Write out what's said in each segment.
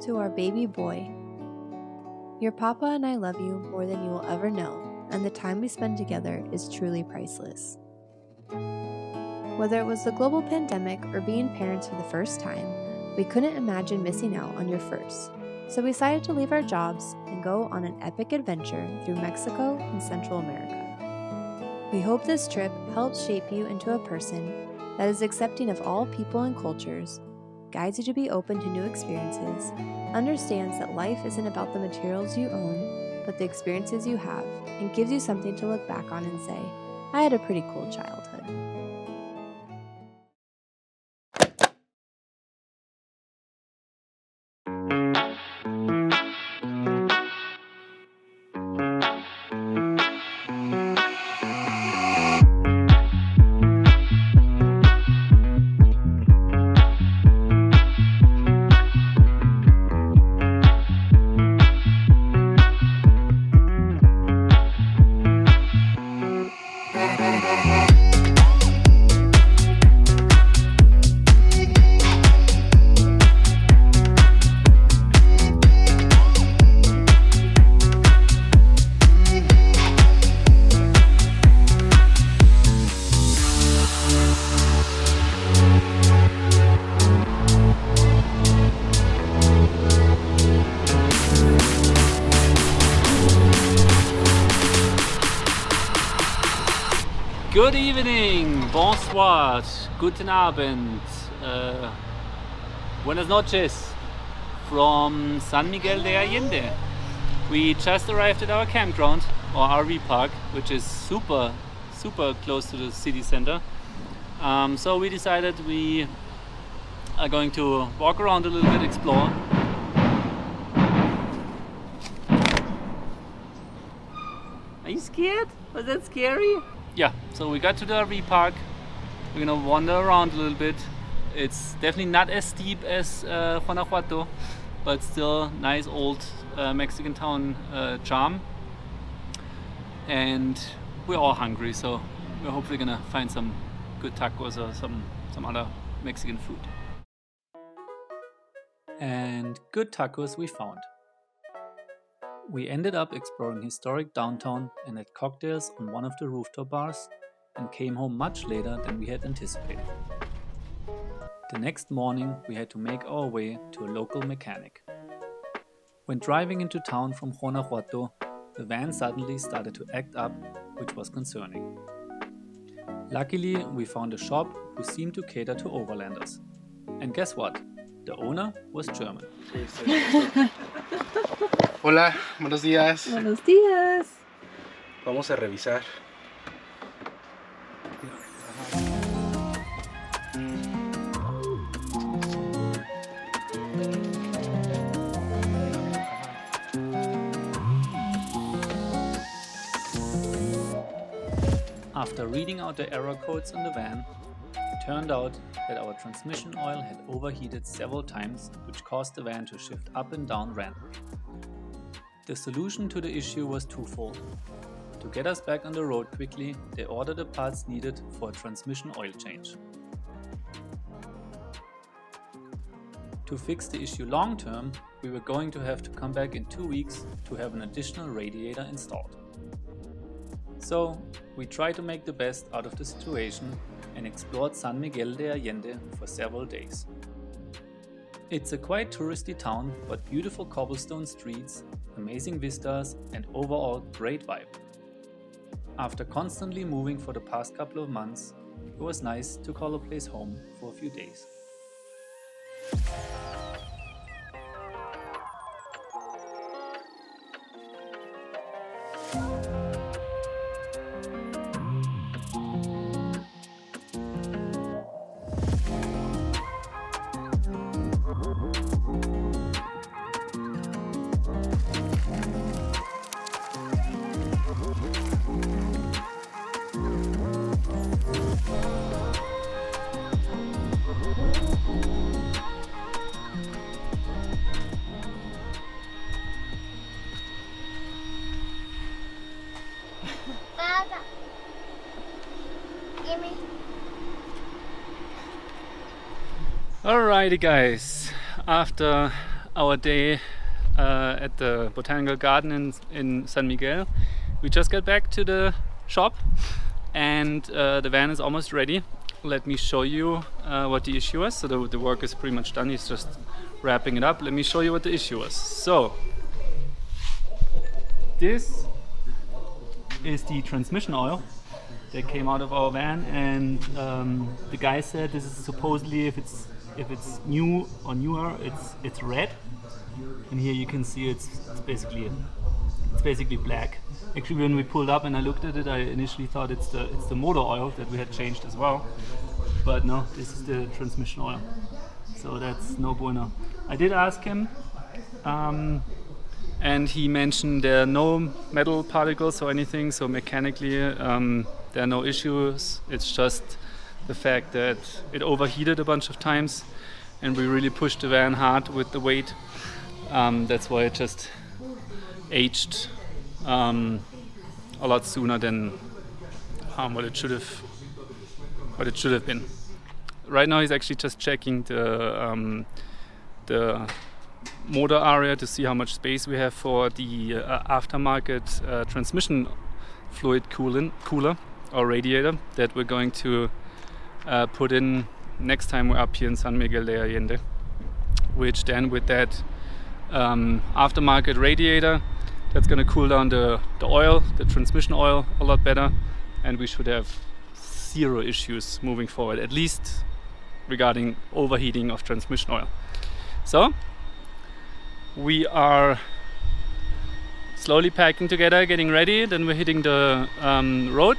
to our baby boy. Your papa and I love you more than you will ever know, and the time we spend together is truly priceless. Whether it was the global pandemic or being parents for the first time, we couldn't imagine missing out on your first, so we decided to leave our jobs and go on an epic adventure through Mexico and Central America. We hope this trip helps shape you into a person that is accepting of all people and cultures, guides you to be open to new experiences, understands that life isn't about the materials you own, but the experiences you have, and gives you something to look back on and say, I had a pretty cool childhood. Good evening, bonsoir, guten Abend, buenas noches from San Miguel de Allende. We just arrived at our campground, or RV park, which is super close to the city center. So we decided we are going to walk around a little bit, explore. Are you scared? Was that scary? Yeah, so we got to the RV park. We're gonna wander around a little bit. It's definitely not as steep as Guanajuato, but still nice old Mexican town charm. And we're all hungry, so we're hopefully gonna find some good tacos or some other Mexican food. And good tacos we found. We ended up exploring historic downtown and had cocktails on one of the rooftop bars and came home much later than we had anticipated. The next morning we had to make our way to a local mechanic. When driving into town from Guanajuato, the van suddenly started to act up, which was concerning. Luckily, we found a shop who seemed to cater to overlanders. And guess what? The owner was German. Hola, buenos días. Buenos días. Vamos a revisar. After reading out the error codes in the van, it turned out that our transmission oil had overheated several times, which caused the van to shift up and down randomly. The solution to the issue was twofold. To get us back on the road quickly, they ordered the parts needed for a transmission oil change. To fix the issue long term, we were going to have to come back in 2 weeks to have an additional radiator installed. So, we tried to make the best out of the situation and explored San Miguel de Allende for several days. It's a quite touristy town, but beautiful cobblestone streets, amazing vistas, and overall great vibe. After constantly moving for the past couple of months, it was nice to call a place home for a few days. Alrighty guys, after our day at the botanical garden in San Miguel. We just got back to the shop and the van is almost ready. Let me show you what the issue was. So the work is pretty much done. He's just wrapping it up. Let me show you what the issue was. So this is the transmission oil that came out of our van, and the guy said this is supposedly, if it's new or newer, it's red. And here you can see it's basically black. Actually, when we pulled up and I looked at it, I initially thought it's the motor oil that we had changed as well. But no, this is the transmission oil. So that's no bueno. I did ask him, and he mentioned there are no metal particles or anything, so mechanically there are no issues. It's just the fact that it overheated a bunch of times and we really pushed the van hard with the weight. That's why it just aged a lot sooner than what it should have been. Right now he's actually just checking the motor area to see how much space we have for the aftermarket transmission fluid cooler or radiator that we're going to put in next time we're up here in San Miguel de Allende, which then with that aftermarket radiator, that's going to cool down the oil, the transmission oil, a lot better, and we should have zero issues moving forward, at least regarding overheating of transmission oil. So we are slowly packing together, getting ready, then we're hitting the road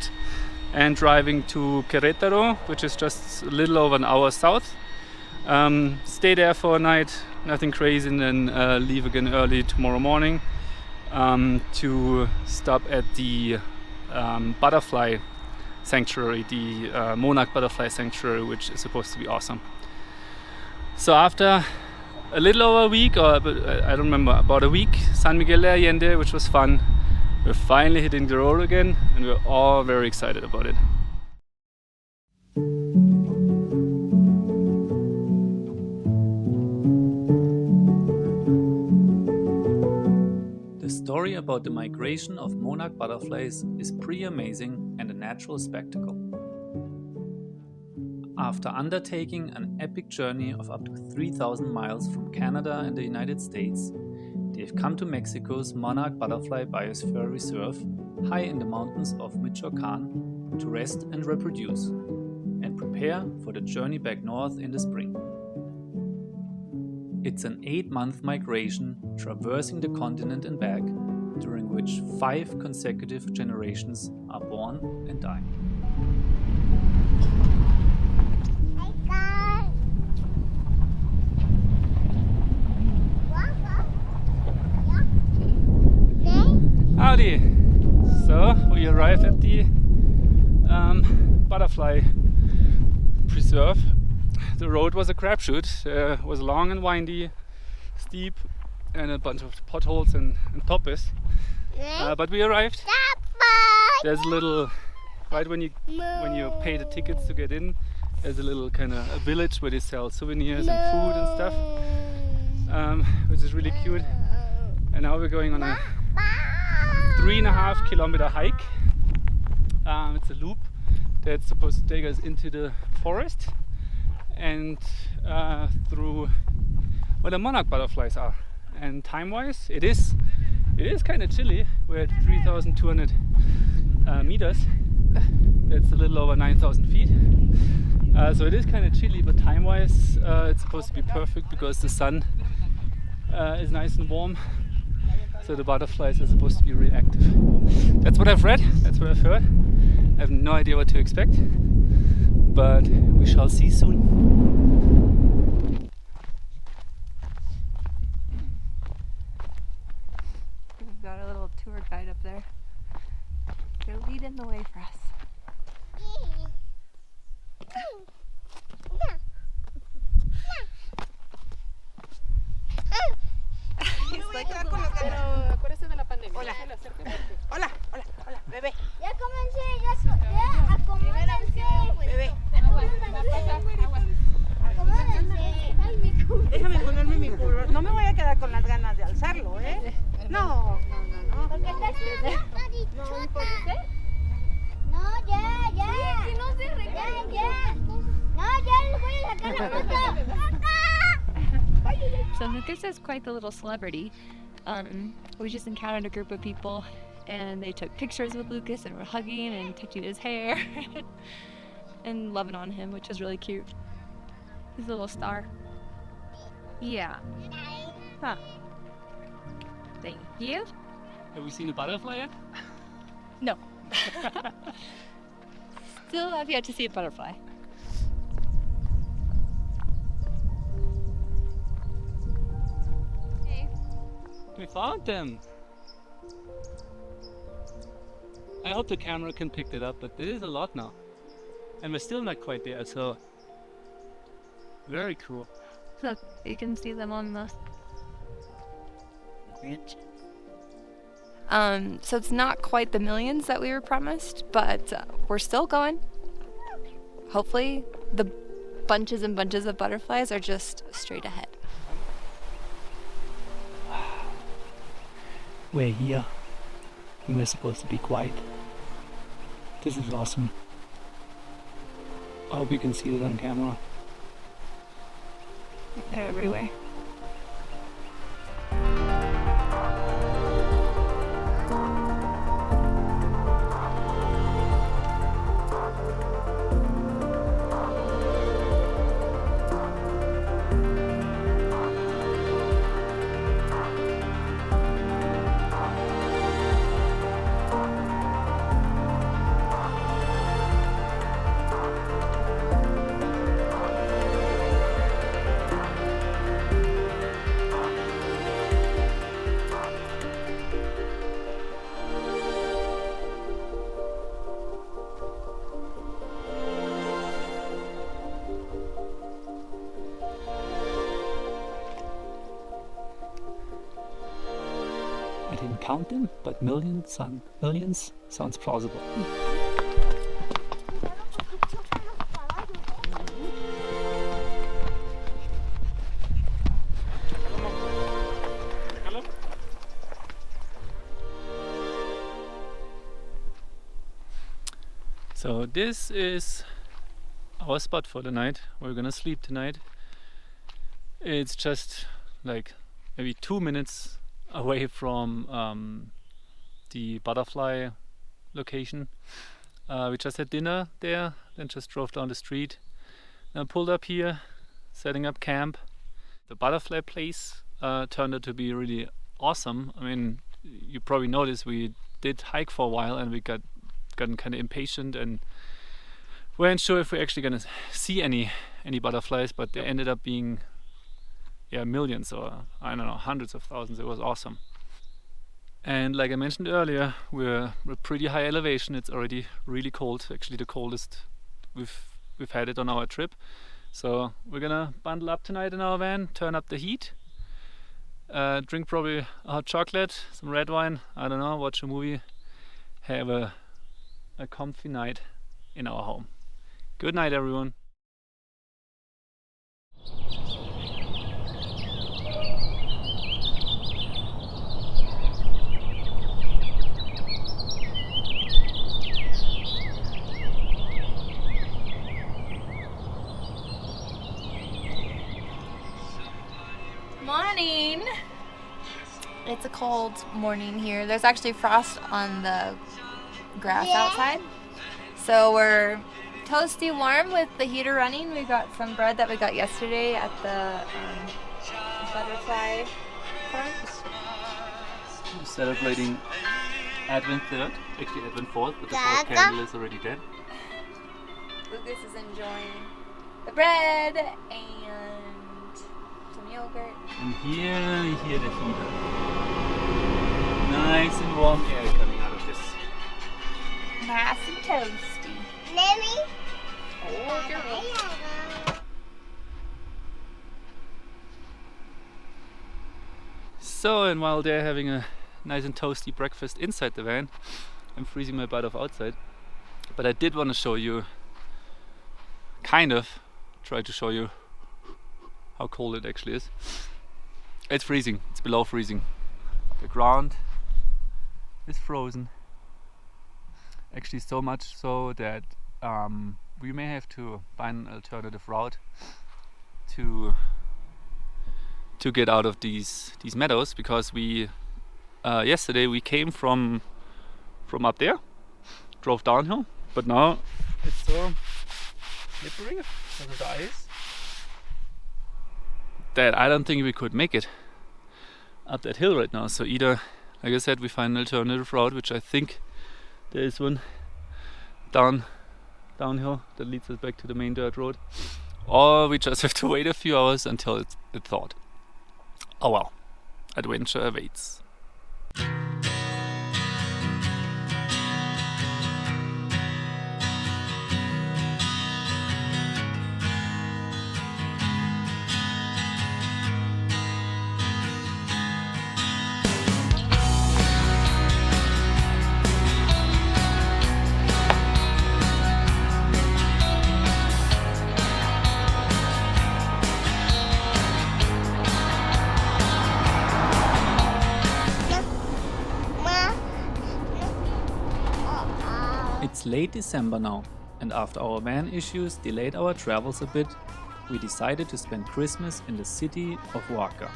and driving to Querétaro, which is just a little over an hour south. Stay there for a night, nothing crazy, and then leave again early tomorrow morning to stop at the butterfly sanctuary, the Monarch Butterfly Sanctuary, which is supposed to be awesome. So after a little over a week, or I don't remember, about a week, San Miguel de Allende, which was fun. We're finally hitting the road again, and we're all very excited about it. The story about the migration of monarch butterflies is pretty amazing and a natural spectacle. After undertaking an epic journey of up to 3,000 miles from Canada and the United States, they've come to Mexico's Monarch Butterfly Biosphere Reserve, high in the mountains of Michoacan, to rest and reproduce, and prepare for the journey back north in the spring. It's an 8-month migration traversing the continent and back, during which 5 consecutive generations are born and die. Howdy! So, we arrived at the butterfly preserve. The road was a crapshoot. It was long and windy, steep, and a bunch of potholes and topes. But we arrived. There's a little, right when you pay the tickets to get in, there's a little kind of a village where they sell souvenirs and food and stuff, which is really cute. And now we're going on a 3.5 kilometer hike. It's a loop that's supposed to take us into the forest and through where the monarch butterflies are. And time-wise, it is kind of chilly. We're at 3,200 meters. That's a little over 9,000 feet. So it is kind of chilly, but time-wise, it's supposed to be perfect because the sun is nice and warm. So the butterflies are supposed to be really active. That's what I've read, that's what I've heard. I have no idea what to expect, but we shall see soon. We've got a little tour guide up there. They're leading the way for us. Hola, bebé. Ya comencé, ya acomódense. Bebé. Acomódense. Déjame ponerme mi cubrebocas. No me voy a quedar So Lucas is quite the little celebrity. We just encountered a group of people and they took pictures with Lucas and were hugging and touching his hair and loving on him, which was really cute. He's a little star. Yeah. Huh. Thank you. Have we seen a butterfly yet? No. Still have yet to see a butterfly. Hey. We found them! I hope the camera can pick it up, but it is a lot now. And we're still not quite there, so very cool. Look, you can see them on the branch. So it's not quite the millions that we were promised, but we're still going. Hopefully the bunches and bunches of butterflies are just straight ahead. We're here. We're supposed to be quiet. This is awesome. I hope you can see it on camera. They're everywhere. I didn't count them, but millions sounds plausible. So this is our spot for the night. We're gonna sleep tonight. It's just like maybe 2 minutes away from the butterfly location. We just had dinner there, then just drove down the street. Now pulled up here, setting up camp. The butterfly place turned out to be really awesome. I mean, you probably noticed we did hike for a while and we gotten kind of impatient and weren't sure if we're actually gonna see any butterflies, but they ended up being millions, or I don't know, hundreds of thousands. It was awesome. And like I mentioned earlier, we're pretty high elevation. It's already really cold, actually the coldest we've had it on our trip. So we're gonna bundle up tonight in our van, turn up the heat, drink probably a hot chocolate, some red wine, I don't know, watch a movie, have a comfy night in our home. Good night, everyone. Morning! It's a cold morning here. There's actually frost on the grass outside. So we're toasty warm with the heater running. We got some bread that we got yesterday at the butterfly farm. Celebrating Advent 3rd, actually Advent 4th, but the 4th candle is already dead. Lucas is enjoying the bread and some yogurt. And here you hear the heater. Nice and warm air coming out of this. Nice and toasty. Mommy? Oh, you're So, and while they're having a nice and toasty breakfast inside the van, I'm freezing my butt off outside. But I did want to show you, try to show you how cold it actually is. It's freezing, it's below freezing. The ground is frozen. Actually so much so that we may have to find an alternative route to get out of these meadows, because we yesterday we came from up there, drove downhill, but now it's so slippery because of the ice that I don't think we could make it up that hill right now. So either, like I said, we find an alternative route, which I think there is one downhill that leads us back to the main dirt road, or we just have to wait a few hours until it's thawed. Oh well, adventure awaits. It's late December now, and after our van issues delayed our travels a bit, we decided to spend Christmas in the city of Oaxaca.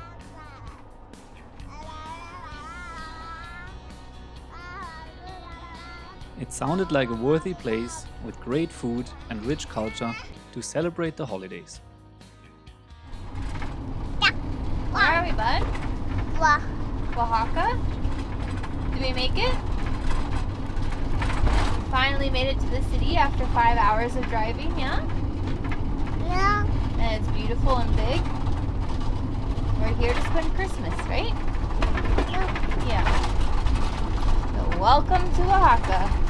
It sounded like a worthy place with great food and rich culture to celebrate the holidays. Where are we, bud? Oaxaca? Did we make it? Finally made it to the city after 5 hours of driving, yeah? Yeah. And it's beautiful and big. We're here to spend Christmas, right? Yeah. So welcome to Oaxaca.